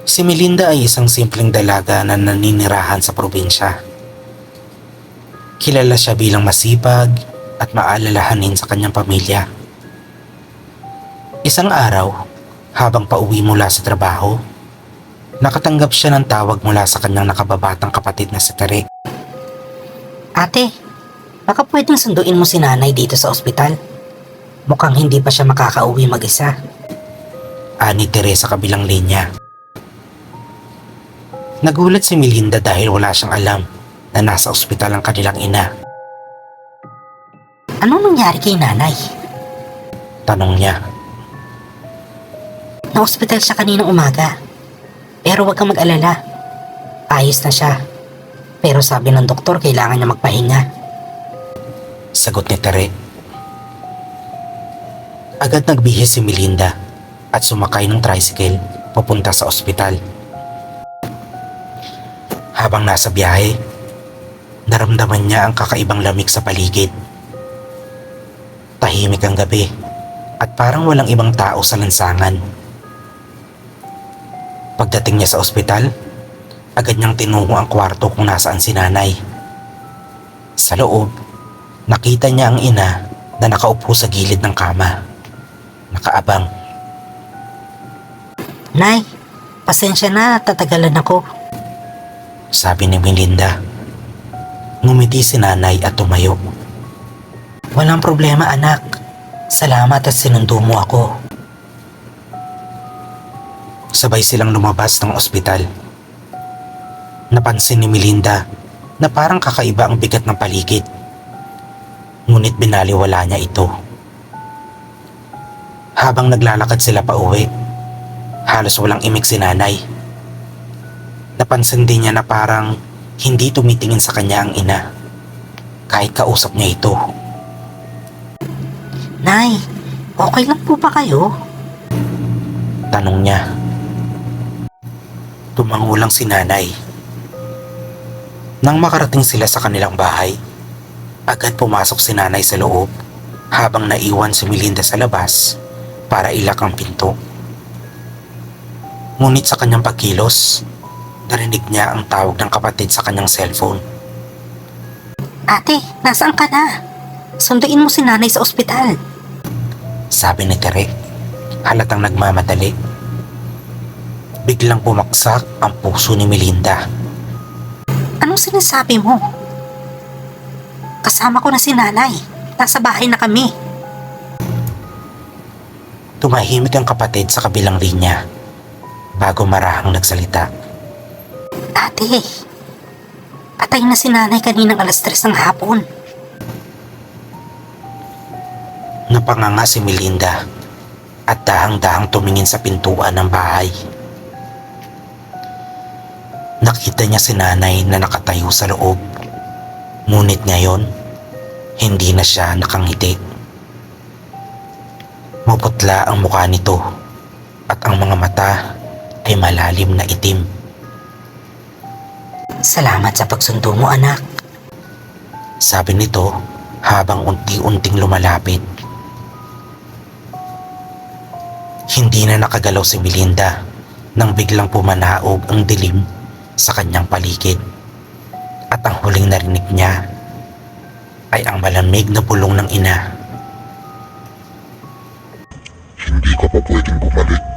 Si Melinda ay isang simpleng dalaga na naninirahan sa probinsya. Kilala siya bilang masipag at maalalahanin sa kanyang pamilya. Isang araw, habang pauwi mula sa trabaho, nakatanggap siya ng tawag mula sa kanyang nakababatang kapatid na si Tere. Ate, baka pwedeng sunduin mo si nanay dito sa ospital. Mukhang hindi pa siya makakauwi mag-isa. Ani Tere sa kabilang linya. Nagulat si Melinda dahil wala siyang alam na nasa ospital ang kanilang ina. Anong nangyari kay nanay? Tanong niya. Na-ospital siya kaninang umaga. Pero huwag kang mag-alala. Ayos na siya. Pero sabi ng doktor kailangan niya magpahinga. Sagot ni Tere. Agad nagbihis si Melinda at sumakay ng tricycle papunta sa ospital. Habang nasa biyahe, naramdaman niya ang kakaibang lamig sa paligid. Tahimik ang gabi at parang walang ibang tao sa lansangan. Pagdating niya sa ospital, agad niyang tinungo ang kwarto kung nasaan si nanay. Sa loob, nakita niya ang ina na nakaupo sa gilid ng kama. Nakaabang. Nay, pasensya na, tatagalan ako. Sabi ni Melinda. Ngumiti si nanay at tumayo. Walang problema anak. Salamat at sinundo mo ako. Sabay silang lumabas ng ospital. Napansin ni Melinda na parang kakaiba ang bigat ng paligid. Ngunit binaliwala niya ito. Habang naglalakad sila pa uwi, halos walang imik si nanay. Napansin din niya na parang hindi tumitingin sa kanya ang ina kahit kausap niya ito. Nay, okay lang po ba kayo? Tanong niya. Tumango lang si nanay. Nang makarating sila sa kanilang bahay, agad pumasok si nanay sa loob habang naiwan si Melinda sa labas para ilak ang pinto. Ngunit sa kanyang pagkilos, narinig niya ang tawag ng kapatid sa kanyang cellphone. Ate, nasaan ka na? Sunduin mo si nanay sa ospital. Sabi ni Tere, halatang nagmamadali. Biglang pumaksak ang puso ni Melinda. Anong sinasabi mo? Kasama ko na si nanay. Nasa bahay na kami. Tumahimik ang kapatid sa kabilang linya bago marahang nagsalita. Ate, patay na si nanay kaninang 3:00 ng hapon. Napanganga si Melinda at dahang-dahang tumingin sa pintuan ng bahay. Nakita niya si nanay na nakatayo sa loob. Ngunit ngayon, hindi na siya nakangiti. Maputla ang mukha nito at ang mga mata ay malalim na itim. Salamat sa pagsundo mo, anak. Sabi nito habang unti-unting lumalapit. Hindi na nakagalaw si Melinda nang biglang pumanaog ang dilim sa kanyang paligid. At ang huling narinig niya ay ang malamig na bulong ng ina. Hindi ka pa pwedeng bumalik.